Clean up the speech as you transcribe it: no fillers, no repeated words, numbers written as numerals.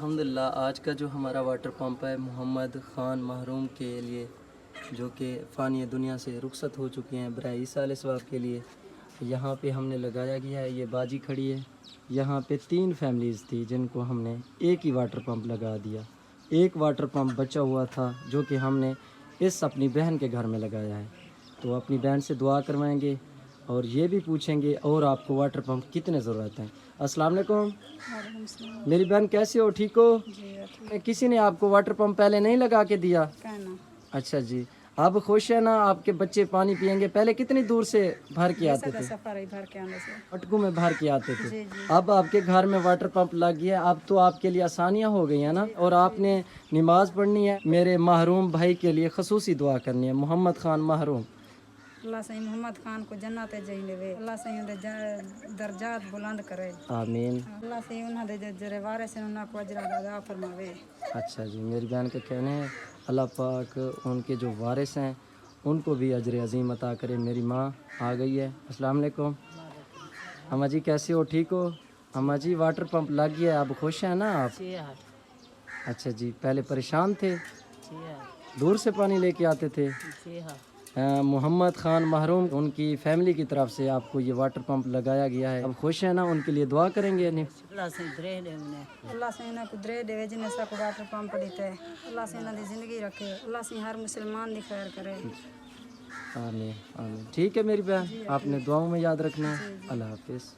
الحمدللہ آج کا جو ہمارا واٹر پمپ ہے محمد خان محروم کے لیے، جو کہ فانی دنیا سے رخصت ہو چکے ہیں، برائے عیسیٰ علیہ السلام کے لیے یہاں پہ ہم نے لگایا گیا ہے۔ یہ باجی کھڑی ہے، یہاں پہ 3 فیملیز تھی جن کو ہم نے ایک ہی واٹر پمپ لگا دیا۔ ایک واٹر پمپ بچا ہوا تھا جو کہ ہم نے اس اپنی بہن کے گھر میں لگایا ہے، تو اپنی بہن سے دعا کروائیں گے اور یہ بھی پوچھیں گے اور آپ کو واٹر پمپ کتنے ضرورت ہیں۔ السلام علیکم میری بہن، کیسے ہو؟ ٹھیک ہو؟ کسی نے آپ کو واٹر پمپ پہلے نہیں لگا کے دیا؟ اچھا جی، آپ خوش ہیں نا؟ آپ کے بچے پانی پئیں گے؟ پہلے کتنی دور سے بھر کے آتے تھے؟ اٹکوں میں بھر کے آتے تھے۔ اب آپ کے گھر میں واٹر پمپ لگ گیا، اب تو آپ کے لیے آسانیاں ہو گئی ہیں نا، اور آپ نے نماز پڑھنی ہے۔ میرے محروم بھائی کے لیے خصوصی دعا کرنی ہے، محمد خان محروم۔ اللہ سے محمد خان کو جنت جائیں دے، اللہ سے ان درجات بلند کرے، آمین۔ اللہ سے انہاں دے جڑے وارث ہیں انہاں کو اجر عطا فرماوے۔ اچھا جی، میری بہن کے کہنے ہیں اللہ پاک ان کے جو وارث ہیں ان کو بھی اجر عظیم عطا کرے۔ میری ماں آ گئی ہے۔ السلام علیکم اماں جی، کیسے ہو؟ ٹھیک ہو؟ اماں جی واٹر پمپ لگ گیا ہے، اب خوش ہیں نا آپ؟ اچھا جی، پہلے پریشان تھے؟ دور سے پانی لے کے آتے تھے؟ محمد خان محروم ان کی فیملی کی طرف سے آپ کو یہ واٹر پمپ لگایا گیا ہے، اب خوش ہیں نا؟ ان کے لیے دعا کریں گے نہیں؟ اللہ سے انہاں کو درے دے جن سا کو واٹر پمپ دیتا ہے، اللہ سے انہاں دی زندگی رکھے، اللہ سے ہر مسلمان دی خیر کرے۔ آمین آمین۔ ٹھیک ہے میری بہن، آپ نے دعاؤں میں یاد رکھنا ہے۔ اللہ حافظ۔